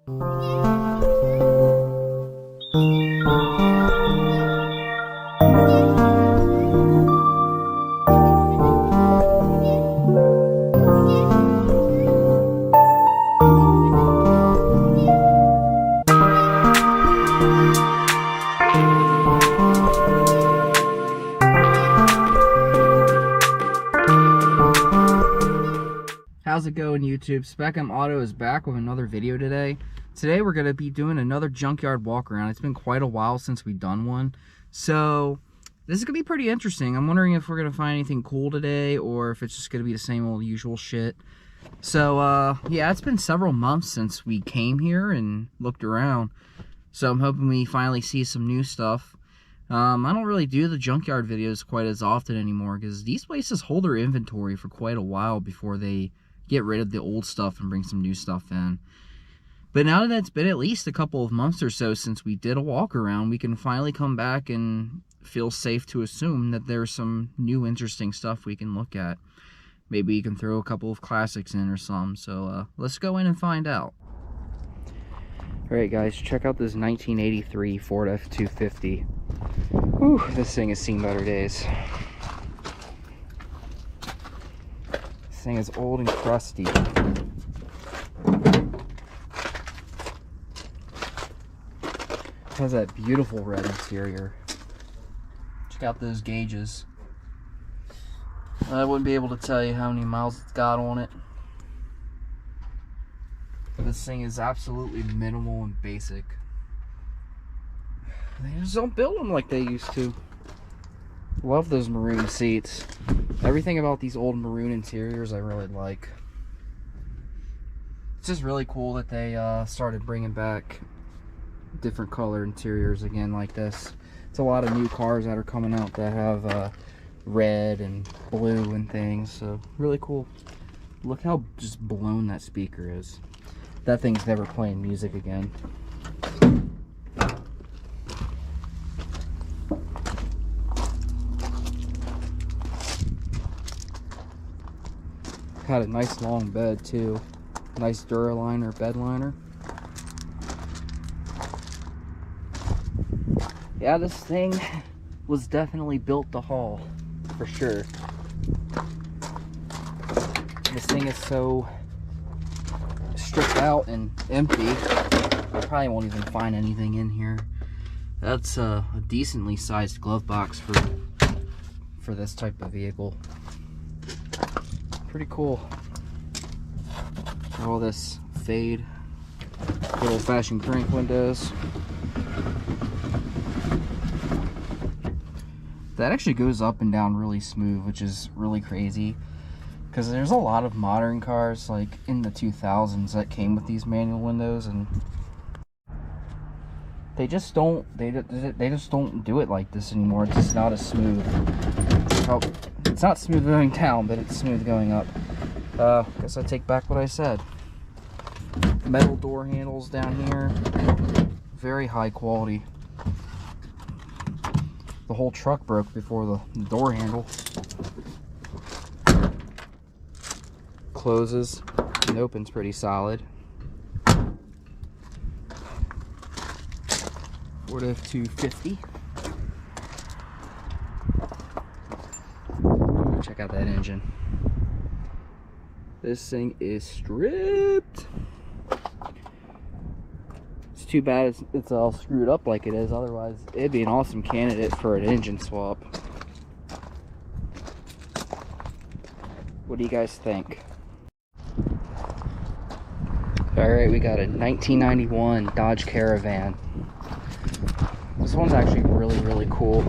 How's it going, YouTube? Spec'em Auto is back with another video today. Today we're going to be doing another junkyard walk around. It's been quite a while since we've done one, so this is going to be pretty interesting. I'm wondering if we're going to find anything cool today or if it's just going to be the same old usual shit. So yeah, it's been several months since we came here and looked around, so I'm hoping we finally see some new stuff. I don't really do the junkyard videos quite as often anymore because these places hold their inventory for quite a while before they get rid of the old stuff and bring some new stuff in. But now that it's been at least a couple of months or so since we did a walk around, we can finally come back and feel safe to assume that there's some new interesting stuff we can look at. Maybe you can throw a couple of classics in or some. So let's go in and find out. Alright guys, check out this 1983 Ford F-250. Whew, this thing has seen better days. This thing is old and crusty. It has that beautiful red interior. Check out those gauges. I wouldn't be able to tell you how many miles it's got on it. This thing is absolutely minimal and basic. They just don't build them like they used to. Love those maroon seats. Everything about these old maroon interiors I really like. It's just really cool that they started bringing back different color interiors again like this. It's a lot of new cars that are coming out that have red and blue and things, so really cool. Look how just blown that speaker is. That thing's never playing music again. Had a nice long bed too. Nice Duraliner bed liner. Yeah, this thing was definitely built to haul, for sure. This thing is so stripped out and empty, I probably won't even find anything in here. That's a decently sized glove box for this type of vehicle. Pretty cool. All this fade, good old-fashioned crank windows. That actually goes up and down really smooth, which is really crazy. Because there's a lot of modern cars, like in the 2000s, that came with these manual windows, and they just don't. They just don't do it like this anymore. It's just not as smooth. Oh, it's not smooth going down, but it's smooth going up. Guess I take back what I said. Metal door handles down here, very high quality. The whole truck broke before the door handle. Closes and opens pretty solid. Ford F-250. Check out that engine. This thing is stripped. It's too bad it's all screwed up like it is, otherwise it'd be an awesome candidate for an engine swap. What do you guys think? Alright, we got a 1991 Dodge Caravan. This one's actually really, really cool.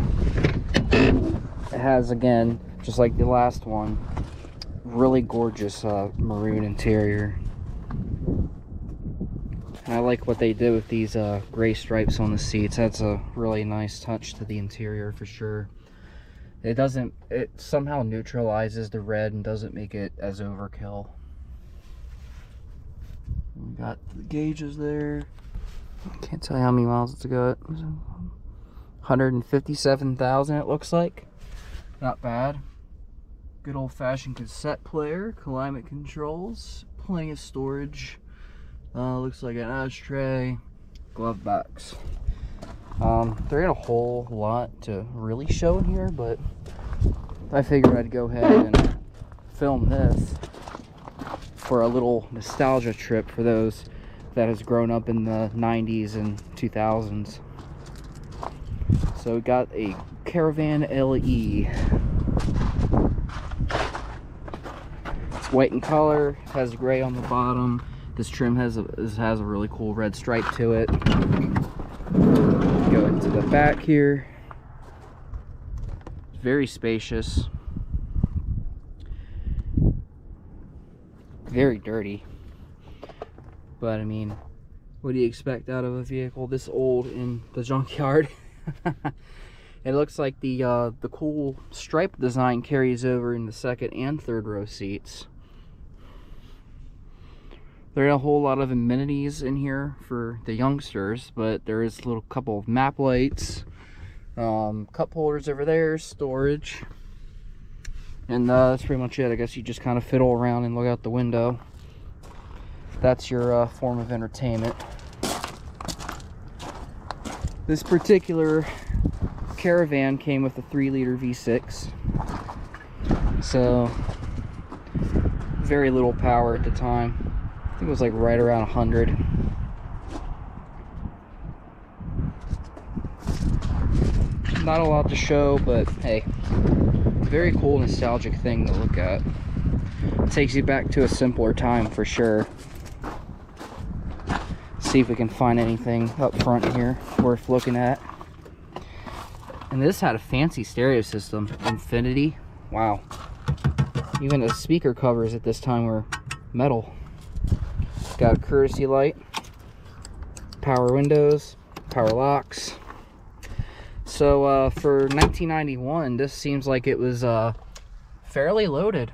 It has, again, just like the last one, really gorgeous maroon interior. And I like what they did with these gray stripes on the seats. That's a really nice touch to the interior for sure. It somehow neutralizes the red and doesn't make it as overkill. We got the gauges there. Can't tell you how many miles it's got. 157,000 it looks like. Not bad. Good old-fashioned cassette player, climate controls, plenty of storage. Looks like an ashtray, glove box. There ain't a whole lot to really show in here, but I figured I'd go ahead and film this for a little nostalgia trip for those that has grown up in the 90s and 2000s. So we got a Caravan LE. It's white in color, has gray on the bottom. This trim has a really cool red stripe to it. Go into the back here. It's very spacious. Very dirty. But I mean, what do you expect out of a vehicle this old in the junkyard? It looks like the cool stripe design carries over in the second and third row seats. There are a whole lot of amenities in here for the youngsters, but there is a little couple of map lights, cup holders over there, storage, and that's pretty much it. I guess you just kind of fiddle around and look out the window. That's your form of entertainment. This particular Caravan came with a 3-liter V6, so very little power at the time. I think it was like right around 100. Not a lot to show, but hey, very cool nostalgic thing to look at. It takes you back to a simpler time for sure. See if we can find anything up front here worth looking at. And this had a fancy stereo system, Infinity. Wow. Even the speaker covers at this time were metal. Got a courtesy light, power windows, power locks. So for 1991, this seems like it was fairly loaded.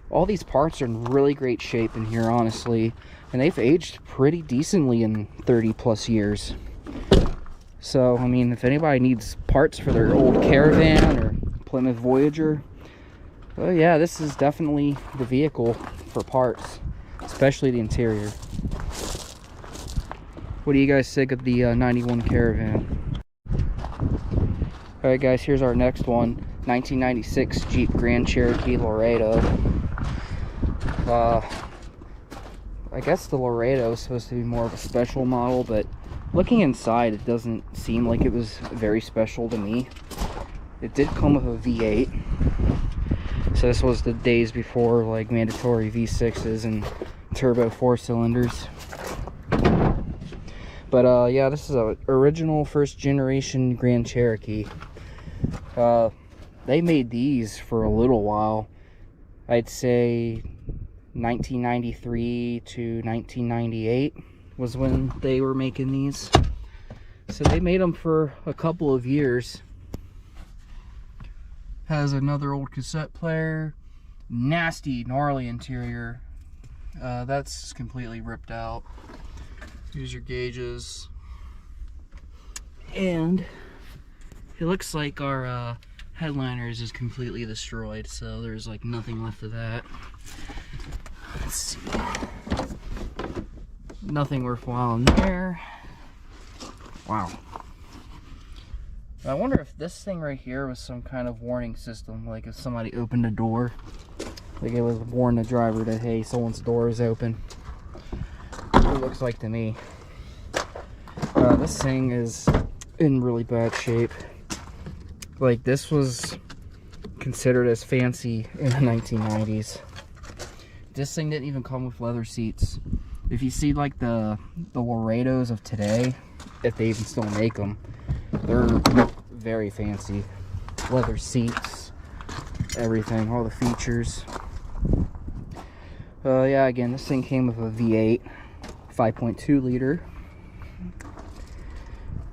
All these parts are in really great shape in here, honestly, and they've aged pretty decently in 30 plus years. So I mean, if anybody needs parts for their old Caravan or Plymouth Voyager, well, yeah, this is definitely the vehicle for parts, especially the interior. What do you guys think of the 91 Caravan? Alright guys, here's our next one. 1996 Jeep Grand Cherokee Laredo. I guess the Laredo is supposed to be more of a special model, but looking inside, it doesn't seem like it was very special to me. It did come with a V8. So this was the days before like mandatory V6s and turbo 4-cylinders. But yeah, this is a original first generation Grand Cherokee. They made these for a little while. I'd say 1993 to 1998 was when they were making these. So they made them for a couple of years. Has another old cassette player, nasty, gnarly interior. That's completely ripped out. Here's your gauges. And it looks like our headliners is completely destroyed, so there's like nothing left of that. Let's see. Nothing worthwhile in there. Wow. I wonder if this thing right here was some kind of warning system, like if somebody opened a door, like it would warn the driver that, hey, someone's door is open. It looks like to me. This thing is in really bad shape. Like, this was considered as fancy in the 1990s. This thing didn't even come with leather seats. If you see like the Laredos of today, if they even still make them, they're very fancy. Leather seats, everything, all the features. Yeah, again, this thing came with a V8, 5.2 liter.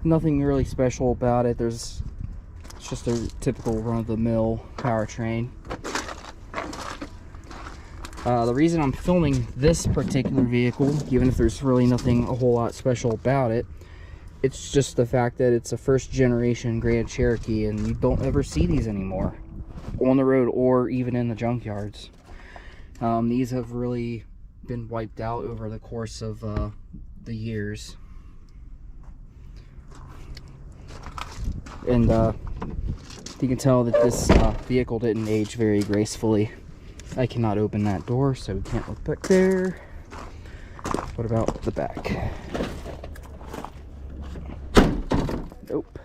Nothing really special about it. It's just a typical run-of-the-mill powertrain. The reason I'm filming this particular vehicle, even if there's really nothing a whole lot special about it, it's just the fact that it's a first generation Grand Cherokee and you don't ever see these anymore on the road or even in the junkyards. These have really been wiped out over the course of the years. And you can tell that this vehicle didn't age very gracefully. I cannot open that door, so we can't look back there. What about the back? Nope.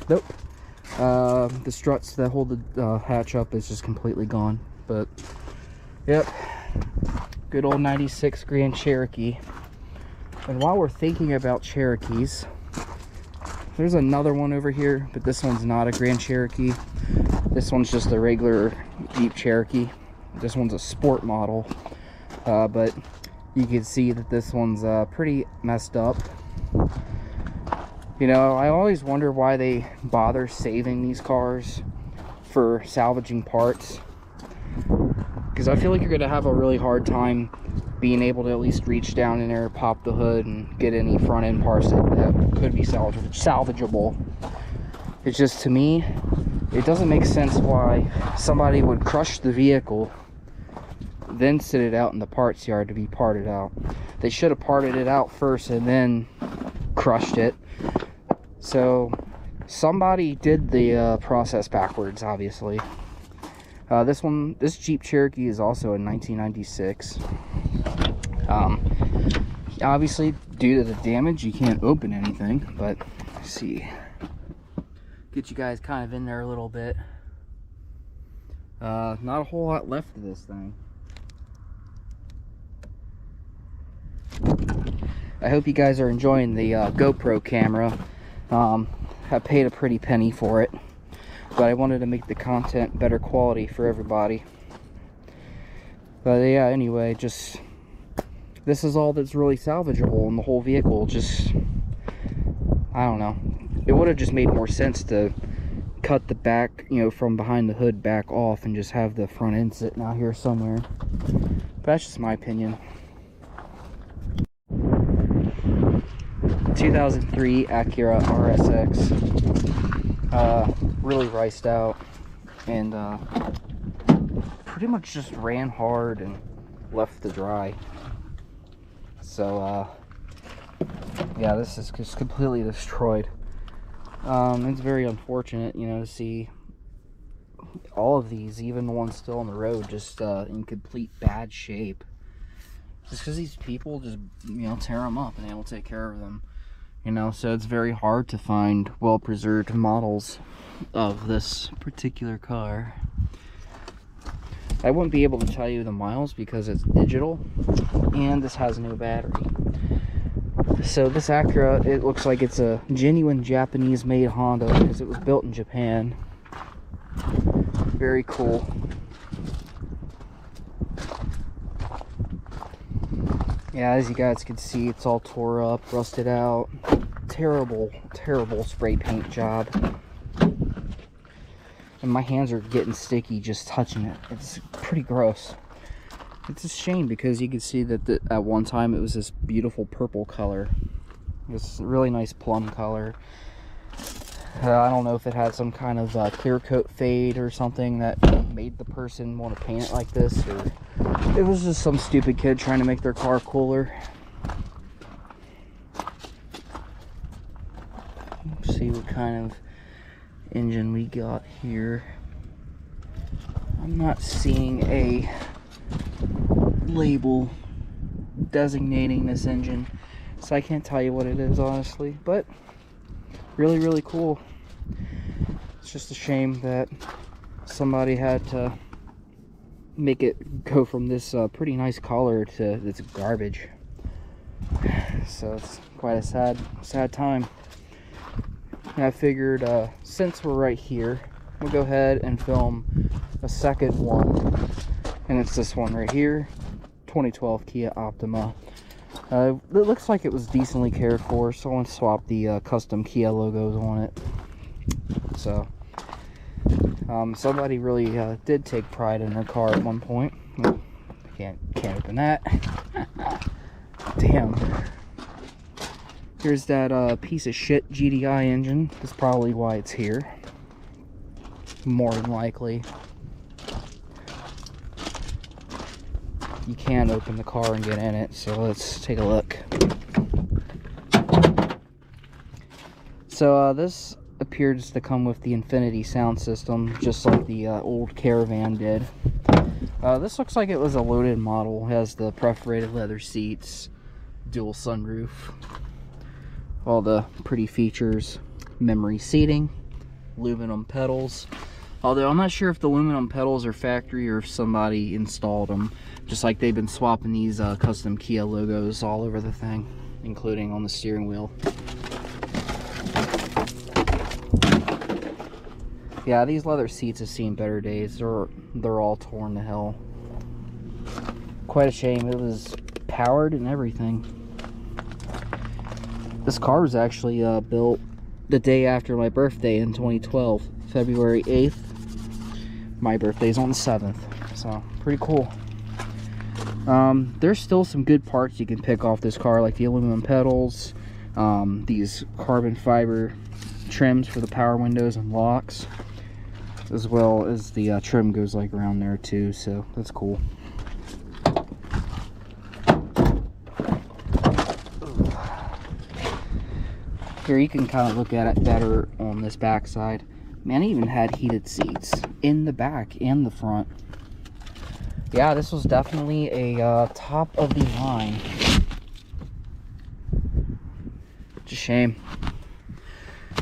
Nope. The struts that hold the hatch up is just completely gone. But, yep. Good old 96 Grand Cherokee. And while we're thinking about Cherokees, there's another one over here, but this one's not a Grand Cherokee. This one's just a regular Jeep Cherokee. This one's a sport model. But you can see that this one's pretty messed up. You know, I always wonder why they bother saving these cars for salvaging parts. Because I feel like you're going to have a really hard time being able to at least reach down in there, pop the hood, and get any front end parts that could be salvageable. It's just, to me, it doesn't make sense why somebody would crush the vehicle, then sit it out in the parts yard to be parted out. They should have parted it out first and then crushed it. So somebody did the process backwards, obviously. This Jeep Cherokee is also a 1996. Obviously, due to the damage, you can't open anything, but let's see. Get you guys kind of in there a little bit. Not a whole lot left of this thing. I hope you guys are enjoying the GoPro camera. I paid a pretty penny for it, but I wanted to make the content better quality for everybody. But yeah, anyway, just this is all that's really salvageable in the whole vehicle. Just, I don't know. It would have just made more sense to cut the back, you know, from behind the hood back off and just have the front end sitting out here somewhere. But that's just my opinion. 2003 Acura RSX. Really riced out and pretty much just ran hard and left to dry. So yeah, this is just completely destroyed. It's very unfortunate, you know, to see all of these, even the ones still on the road, just in complete bad shape. Just because these people just, you know, tear them up and they don't take care of them. You know, so it's very hard to find well-preserved models of this particular car. I wouldn't be able to tell you the miles because it's digital, and this has no battery. So this Acura, it looks like it's a genuine Japanese-made Honda because it was built in Japan. Very cool. Yeah, as you guys can see, it's all tore up, rusted out. Terrible, terrible spray paint job. And my hands are getting sticky just touching it. It's pretty gross. It's a shame because you can see that at one time it was this beautiful purple color. This really nice plum color. I don't know if it had some kind of clear coat fade or something that made the person want to paint it like this, or it was just some stupid kid trying to make their car cooler. Let's see what kind of engine we got here. I'm not seeing a label designating this engine, so I can't tell you what it is, honestly, but really, really cool. It's just a shame that somebody had to make it go from this pretty nice color to this garbage. So it's quite a sad time. And I figured since we're right here, we'll go ahead and film a second one, and it's this one right here, 2012 Kia Optima. It looks like it was decently cared for, so I want to swap the custom Kia logos on it. So somebody really did take pride in their car at one point. Oh, can't open that. Damn. Here's that piece of shit GDI engine. That's probably why it's here. More than likely. you can open the car and get in it, so let's take a look. So this appears to come with the Infinity sound system, just like the old Caravan did. This looks like it was a loaded model. It has the perforated leather seats, dual sunroof, all the pretty features, memory seating, aluminum pedals. Although I'm not sure if the aluminum pedals are factory or if somebody installed them. Just like they've been swapping these custom Kia logos all over the thing, including on the steering wheel. Yeah, these leather seats have seen better days. They're all torn to hell. Quite a shame. It was powered and everything. This car was actually built the day after my birthday in 2012, February 8th. My birthday's on the 7th, so pretty cool. There's still some good parts you can pick off this car, like the aluminum pedals, these carbon fiber trims for the power windows and locks, as well as the trim goes like around there too, so that's cool. Here you can kind of look at it better on this back side. Man, it even had heated seats in the back and the front. Yeah, this was definitely a top of the line. It's a shame.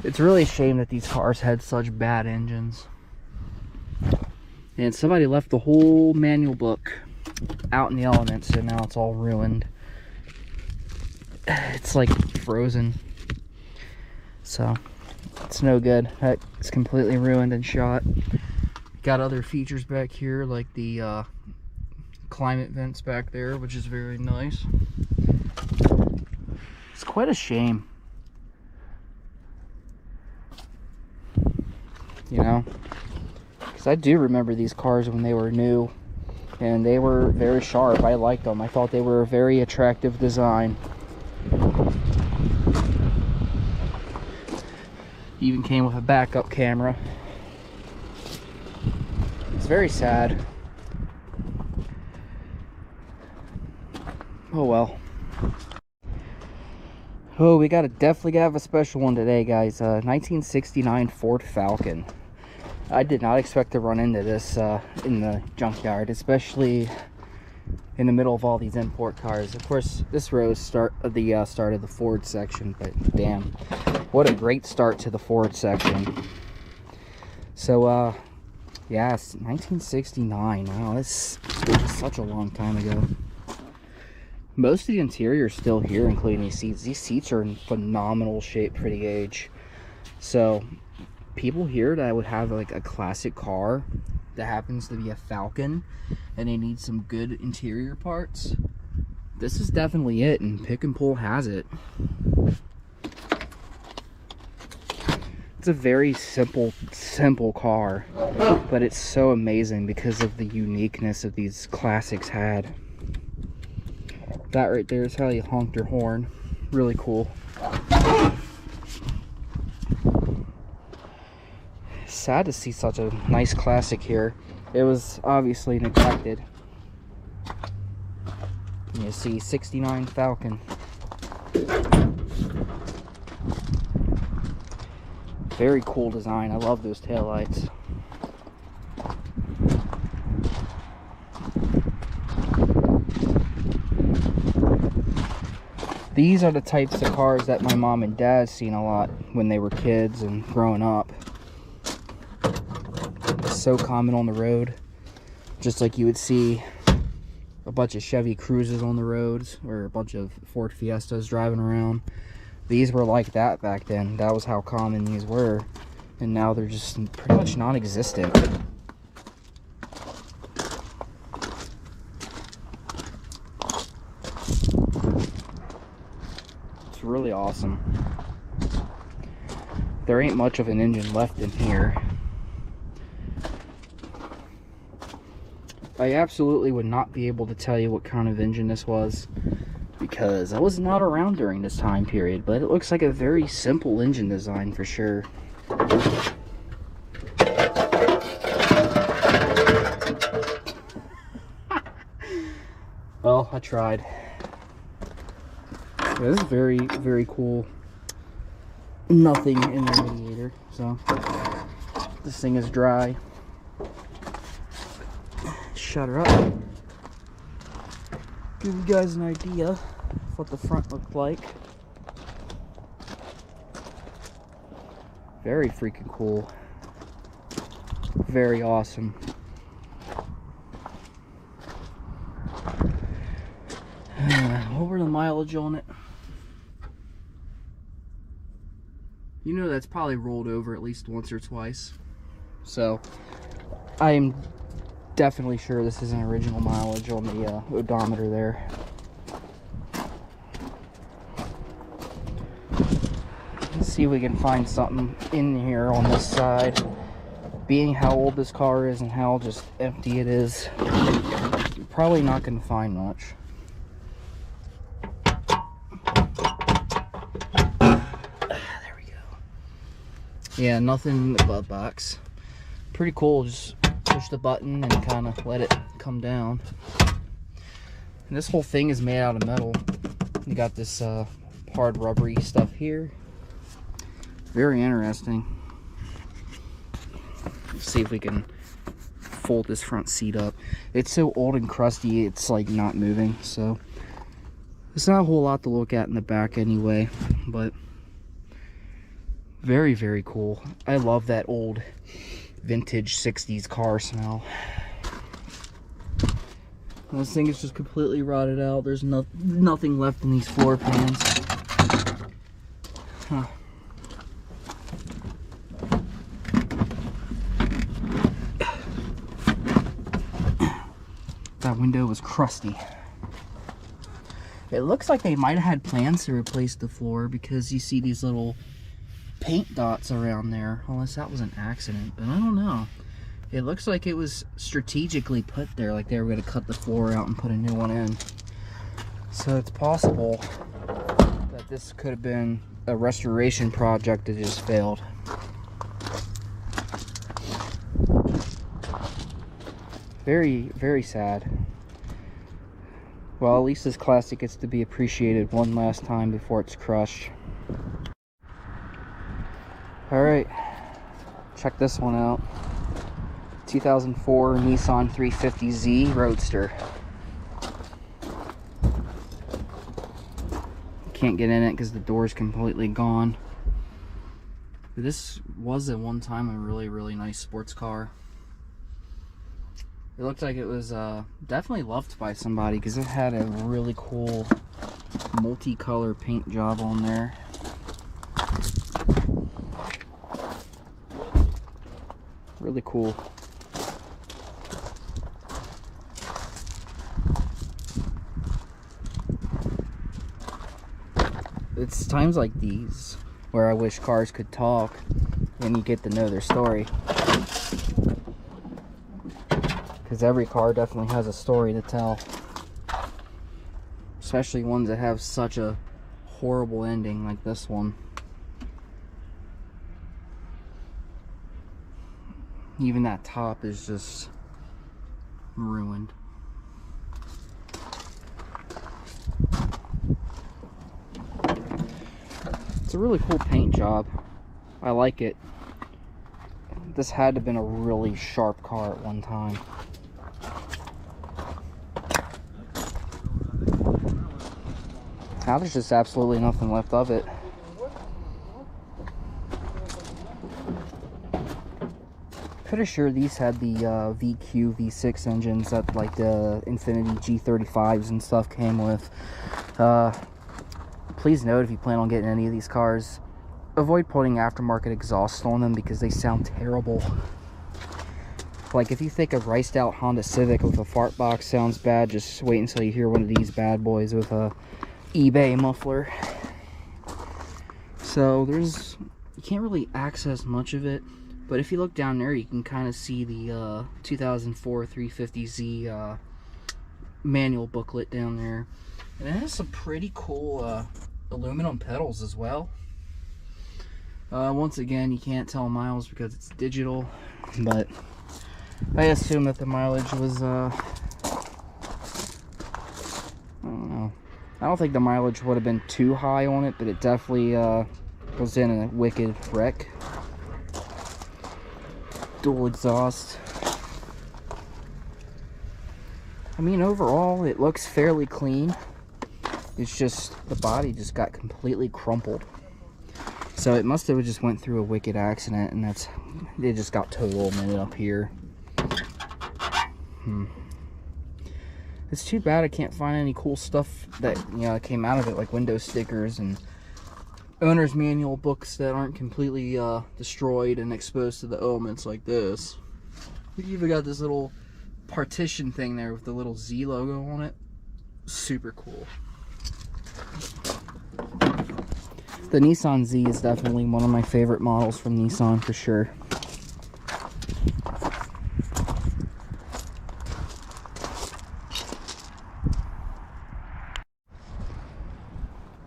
It's really a shame that these cars had such bad engines. And somebody left the whole manual book out in the elements, so now it's all ruined. It's like frozen. So it's no good. It's completely ruined and shot. Got other features back here, like the climate vents back there, which is very nice. It's quite a shame, you know, because I do remember these cars when they were new and they were very sharp. I liked them. I thought they were a very attractive design. Even came with a backup camera. It's very sad. Oh well. Oh, we definitely have a special one today, guys. 1969 Ford Falcon. I did not expect to run into this in the junkyard, especially in the middle of all these import cars. Of course, this row is start of the Ford section, but damn, what a great start to the Ford section. So yeah, it's 1969. Wow, that's such a long time ago. Most of the interior is still here, including these seats. These seats are in phenomenal shape for the age. So people here that would have like a classic car that happens to be a Falcon and they need some good interior parts, this is definitely it, and Pick and Pull has it. It's a very simple car, but it's so amazing because of the uniqueness of these classics had. That right there is how you honked your horn. Really cool. Sad to see such a nice classic here. It was obviously neglected. You see 69 Falcon. Very cool design. I love those taillights. These are the types of cars that my mom and dad seen a lot when they were kids and growing up. So common on the road, just like you would see a bunch of Chevy Cruzes on the roads or a bunch of Ford Fiestas driving around. These were like that back then. That was how common these were, and now they're just pretty much non-existent. It's really awesome. There ain't much of an engine left in here. I absolutely would not be able to tell you what kind of engine this was because I was not around during this time period, but it looks like a very simple engine design for sure. Well, I tried. Yeah, this is very, very cool. Nothing in the radiator, so this thing is dry. Shut her up. Give you guys an idea of what the front looked like. Very freaking cool. Very awesome. Over the mileage on it. You know that's probably rolled over at least once or twice. So I am definitely sure this is an original mileage on the odometer there. Let's see if we can find something in here on this side. Being how old this car is and how just empty it is, you're probably not going to find much. There we go. Yeah, nothing in the glove box. Pretty cool. Just push the button and kind of let it come down. And this whole thing is made out of metal. You got this hard rubbery stuff here. Very interesting. Let's see if we can fold this front seat up. It's so old and crusty, it's like not moving, so there's not a whole lot to look at in the back anyway, but very, very cool. I love that old vintage 60s car smell. This thing is just completely rotted out. There's nothing left in these floor pans. Huh. That window was crusty. It looks like they might have had plans to replace the floor because you see these little paint dots around there. Unless that was an accident, but I don't know. It looks like it was strategically put there, like they were going to cut the floor out and put a new one in. So it's possible that this could have been a restoration project that just failed. Very, very sad. Well, at least this classic gets to be appreciated one last time before it's crushed. Alright, check this one out. 2004 Nissan 350Z Roadster. Can't get in it because the door's completely gone. But this was at one time a really, really nice sports car. It looked like it was definitely loved by somebody because it had a really cool multicolor paint job on there. Really cool. It's times like these where I wish cars could talk and you get to know their story. Because every car definitely has a story to tell. Especially ones that have such a horrible ending like this one. Even that top is just ruined. It's a really cool paint job. I like it. This had to have been a really sharp car at one time. Now there's just absolutely nothing left of it. Pretty sure these had the VQ V6 engines that like the Infiniti G35s and stuff came with. Please note, if you plan on getting any of these cars, avoid putting aftermarket exhaust on them because they sound terrible. Like if you think a riced out Honda Civic with a fart box sounds bad, just wait until you hear one of these bad boys with a eBay muffler. So you can't really access much of it, but if you look down there you can kind of see the 2004 350Z manual booklet down there, and it has some pretty cool aluminum pedals as well. Once again, you can't tell miles because it's digital, but I assume that the mileage was I don't think the mileage would have been too high on it, but it definitely was in a wicked wreck. Dual exhaust. I mean, overall, it looks fairly clean. It's just, the body just got completely crumpled. So it must have just went through a wicked accident, and it just got total minute up here. It's too bad I can't find any cool stuff that, you know, came out of it, like window stickers and owner's manual books that aren't completely destroyed and exposed to the elements like this. We even got this little partition thing there with the little Z logo on it. Super cool. The Nissan Z is definitely one of my favorite models from Nissan for sure.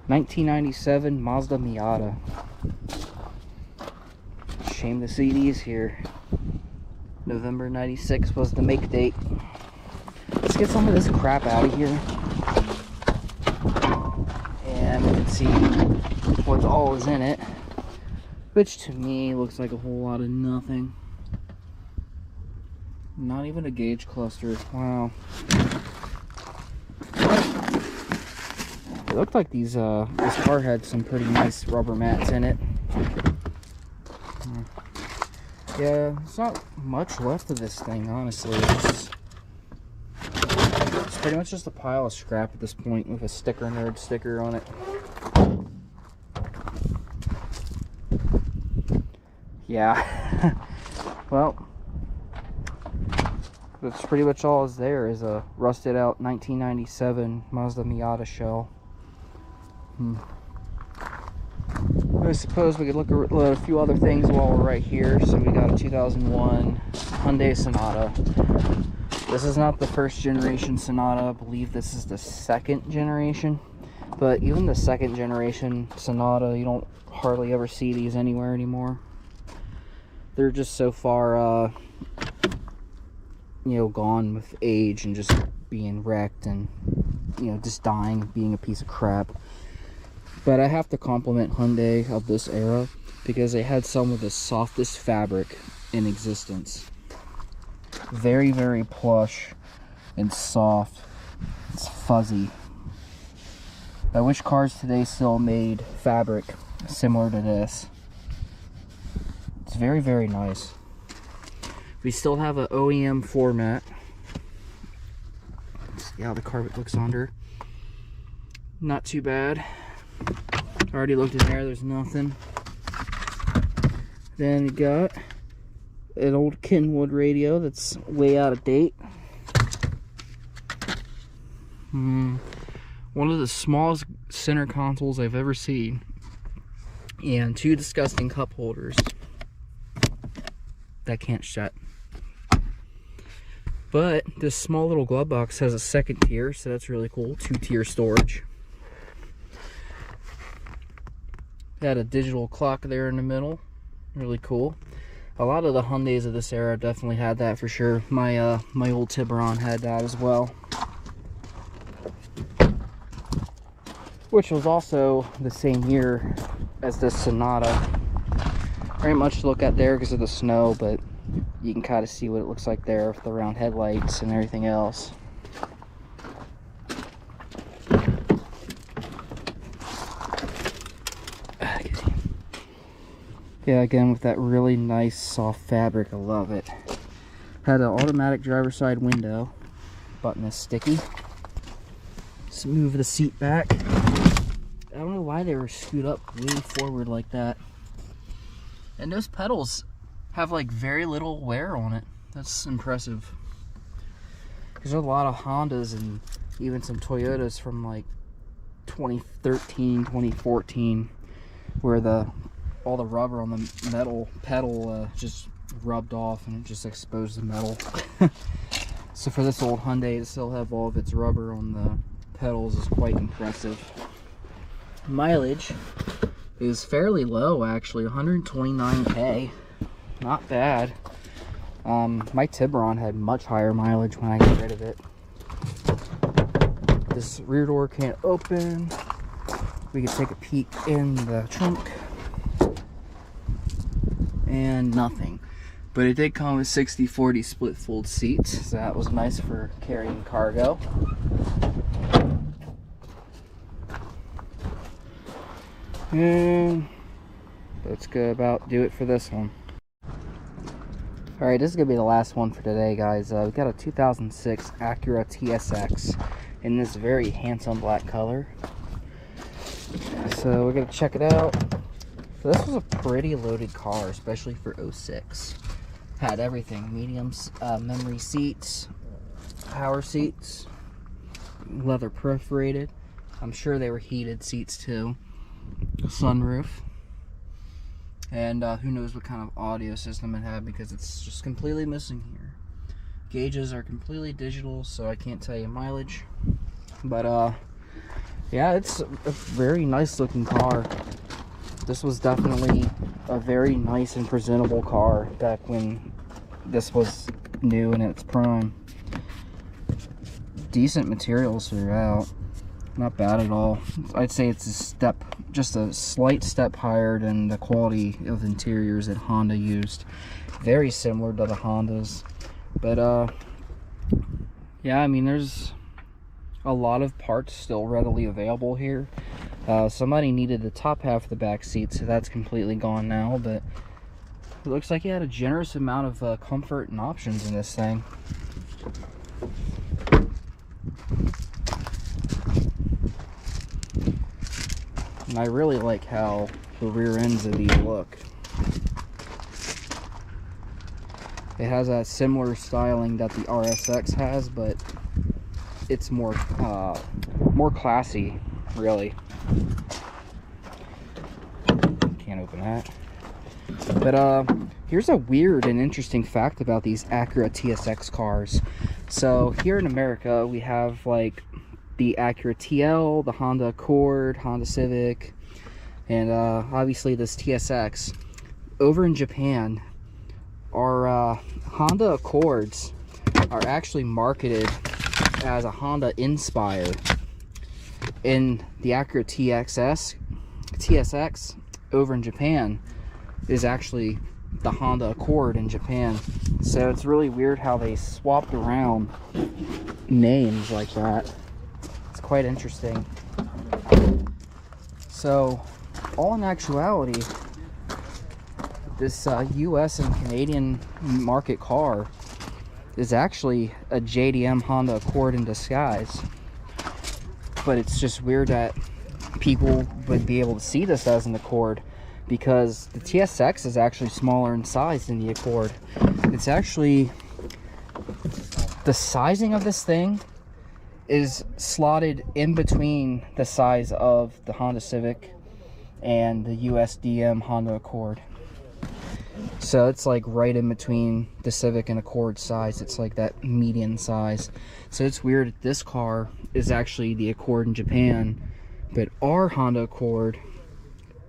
'97 Mazda Miata. Shame to see these here. November '96 was the make date. Let's get some of this crap out of here. And we can see what all is in it. Which to me looks like a whole lot of nothing. Not even a gauge cluster. Wow. It looked like these this car had some pretty nice rubber mats in it. Yeah, there's not much left of this thing, honestly. It's pretty much just a pile of scrap at this point with a sticker nerd sticker on it. Yeah. Well, that's pretty much all is there, is a rusted out 1997 Mazda Miata shell. I suppose we could look at a few other things while we're right here. So we got a 2001 Hyundai Sonata. This is not the first generation Sonata. I believe this is the second generation. But even the second generation Sonata, you don't hardly ever see these anywhere anymore. They're just so far, you know, gone with age and just being wrecked and, you know, just dying, being a piece of crap. But I have to compliment Hyundai of this era because they had some of the softest fabric in existence. Very, very plush and soft. It's fuzzy. I wish cars today still made fabric similar to this. It's very, very nice. We still have an OEM format. See how the carpet looks under. Not too bad. Already looked in there, there's nothing. Then we got an old Kenwood radio that's way out of date. One of the smallest center consoles I've ever seen. And two disgusting cup holders that can't shut. But this small little glove box has a second tier, so that's really cool. 2-tier storage. Got a digital clock there in the middle. Really cool. A lot of the Hyundais of this era definitely had that for sure. My my old Tiburon had that as well. Which was also the same year as this Sonata. Very much to look at there because of the snow, but you can kind of see what it looks like there with the round headlights and everything else. Yeah, again with that really nice soft fabric, I love it. Had an automatic driver's side window. Button is sticky. Let's move the seat back. I don't know why they were screwed up way forward like that. And those pedals have like very little wear on it. That's impressive. There's a lot of Hondas and even some Toyotas from like 2013, 2014 where all the rubber on the metal pedal just rubbed off and it just exposed the metal. So for this old Hyundai to still have all of its rubber on the pedals is quite impressive. Mileage is fairly low actually, 129k. Not bad. My Tiburon had much higher mileage when I got rid of it. This rear door can't open. We can take a peek in the trunk. And nothing. But it did come with 60/40 split fold seats, so that was nice for carrying cargo. And let's go about do it for this one. Alright, this is going to be the last one for today, guys. We got a 2006 Acura TSX in this very handsome black color. So we're going to check it out. So this was a pretty loaded car, especially for 06. Had everything, mediums, memory seats, power seats, leather perforated. I'm sure they were heated seats too. Sunroof. And who knows what kind of audio system it had, because it's just completely missing here. Gauges are completely digital, so I can't tell you mileage. But yeah, it's a very nice looking car. This was definitely a very nice and presentable car back when this was new in its prime. Decent materials throughout. Not bad at all. I'd say it's just a slight step higher than the quality of interiors that Honda used. Very similar to the Hondas. But yeah, I mean, there's a lot of parts still readily available here. Somebody needed the top half of the back seat, so that's completely gone now, but it looks like he had a generous amount of comfort and options in this thing. And I really like how the rear ends of these look. It has a similar styling that the RSX has, but it's more classy, really. Can't open that. But here's a weird and interesting fact about these Acura TSX cars. So here in America, we have like the Acura TL, the Honda Accord, Honda Civic, and obviously this TSX. Over in Japan, our Honda Accords are actually marketed as a Honda Inspire. In the Acura TSX over in Japan is actually the Honda Accord in Japan. So it's really weird how they swapped around names like that. It's quite interesting. So all in actuality, this US and Canadian market car is actually a JDM Honda Accord in disguise. But it's just weird that people would be able to see this as an Accord, because the TSX is actually smaller in size than the Accord. It's actually, the sizing of this thing is slotted in between the size of the Honda Civic and the USDM Honda Accord. So it's like right in between the Civic and Accord size. It's like that median size. So it's weird that this car is actually the Accord in Japan, but our Honda Accord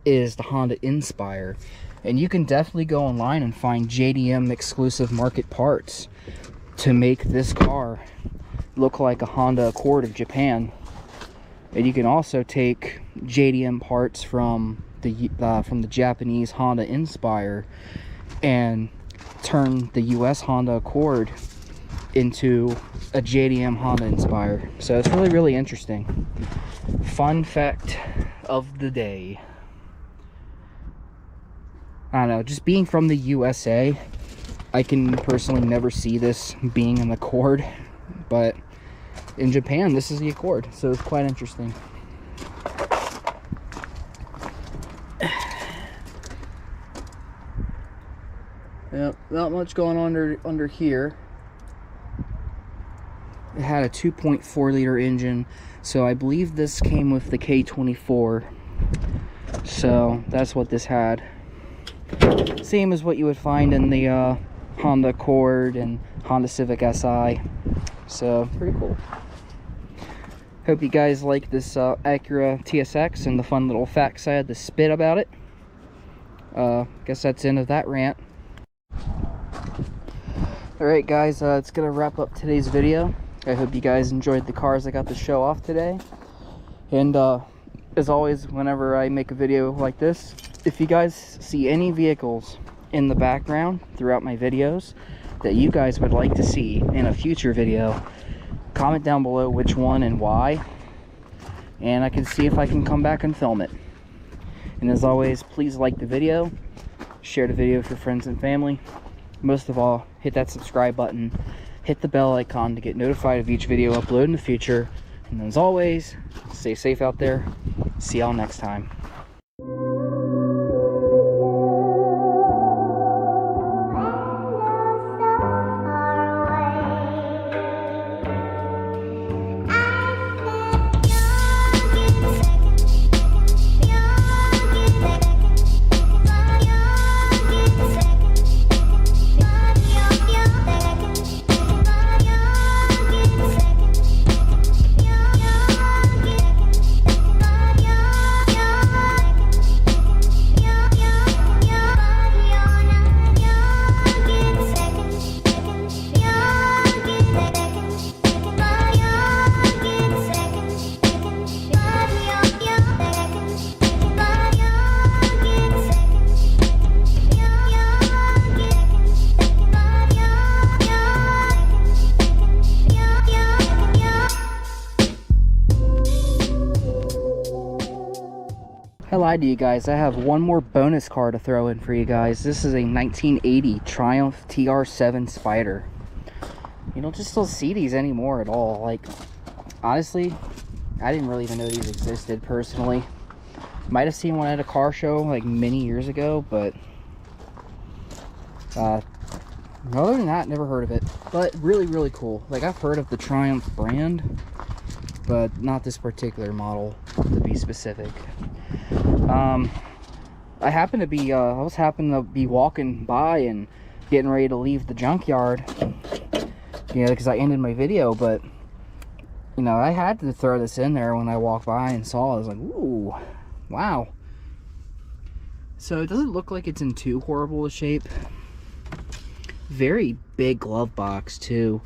is the Honda Inspire. And you can definitely go online and find JDM exclusive market parts to make this car look like a Honda Accord of Japan. And you can also take JDM parts from the Japanese Honda Inspire and turn the US Honda Accord into a JDM Honda Inspire. So it's really, really interesting. Fun fact of the day. I don't know, just being from the USA, I can personally never see this being an Accord, but in Japan, this is the Accord, so it's quite interesting. Yep, not much going on under here. It had a 2.4 liter engine, so I believe this came with the K24. So that's what this had. Same as what you would find in the Honda Accord and Honda Civic Si. So pretty cool. Hope you guys like this Acura TSX and the fun little facts I had to spit about it. Guess that's the end of that rant. Alright guys, it's gonna wrap up today's video. I hope you guys enjoyed the cars I got to show off today. And as always, whenever I make a video like this, if you guys see any vehicles in the background throughout my videos that you guys would like to see in a future video, comment down below which one and why, and I can see if I can come back and film it. And as always, please like the video, share the video with your friends and family. Most of all, hit that subscribe button, hit the bell icon to get notified of each video uploaded in the future. And as always, stay safe out there. See y'all next time. I lied to you guys. I have one more bonus car to throw in for you guys. This is a 1980 Triumph TR7 Spider. You don't just still see these anymore at all. Like, honestly, I didn't really even know these existed personally. Might have seen one at a car show like many years ago, but other than that, never heard of it. But really, really cool. Like, I've heard of the Triumph brand, but not this particular model, to be specific. I happened to be walking by and getting ready to leave the junkyard, because I ended my video, but I had to throw this in there when I walked by and saw it. I was like, ooh, wow. So it doesn't look like it's in too horrible a shape. Very big glove box too.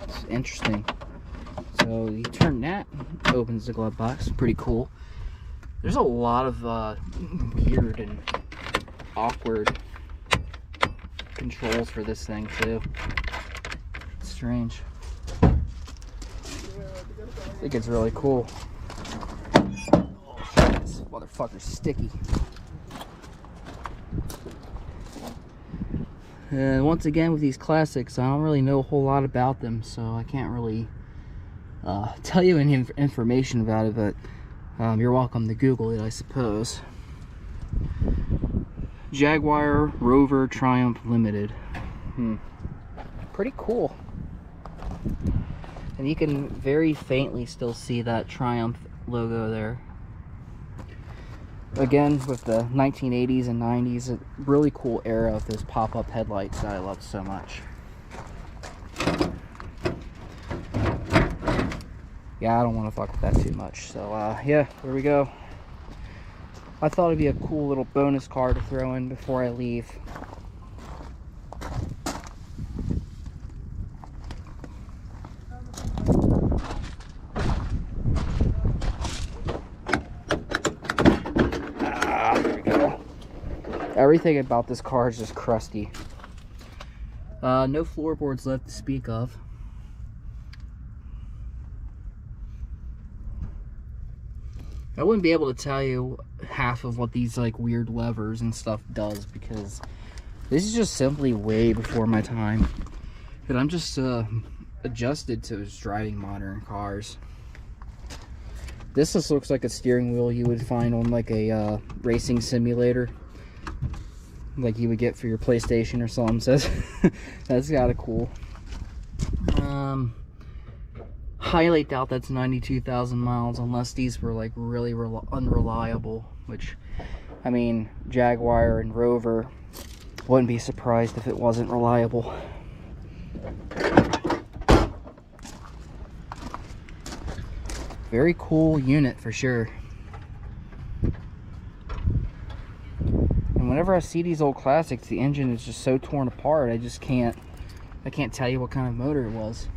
It's interesting. So you turn that, opens the glove box. Pretty cool. There's a lot of weird and awkward controls for this thing too. It's strange. I think it's really cool. Oh shit, this motherfucker's sticky. And once again, with these classics, I don't really know a whole lot about them, so I can't really tell you any information about it, but you're welcome to Google it, I suppose. Jaguar Rover Triumph Limited. Pretty cool. And you can very faintly still see that Triumph logo there. Again, with the 1980s and 90s, a really cool era of those pop-up headlights that I love so much. Yeah, I don't want to fuck with that too much. So, yeah, there we go. I thought it'd be a cool little bonus car to throw in before I leave. There we go. Everything about this car is just crusty. No floorboards left to speak of. I wouldn't be able to tell you half of what these like weird levers and stuff does, because this is just simply way before my time. But I'm just adjusted to just driving modern cars. This just looks like a steering wheel you would find on like a racing simulator, like you would get for your PlayStation or something. So that's kind of cool. Highly doubt that's 92,000 miles, unless these were like really unreliable, which, I mean, Jaguar and Rover, wouldn't be surprised if it wasn't reliable. Very cool unit for sure. And whenever I see these old classics, the engine is just so torn apart, I just can't I can't tell you what kind of motor it was.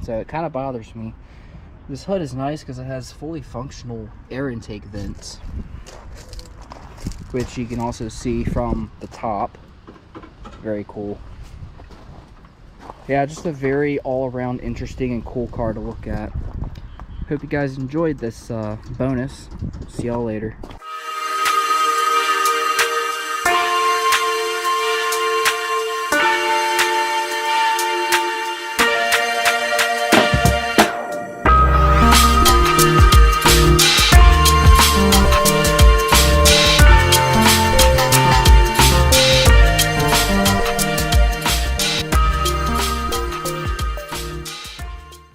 So it kind of bothers me. This hood is nice because it has fully functional air intake vents, which you can also see from the top. Very cool. Yeah, just a very all-around interesting and cool car to look at. Hope you guys enjoyed this bonus. See y'all later.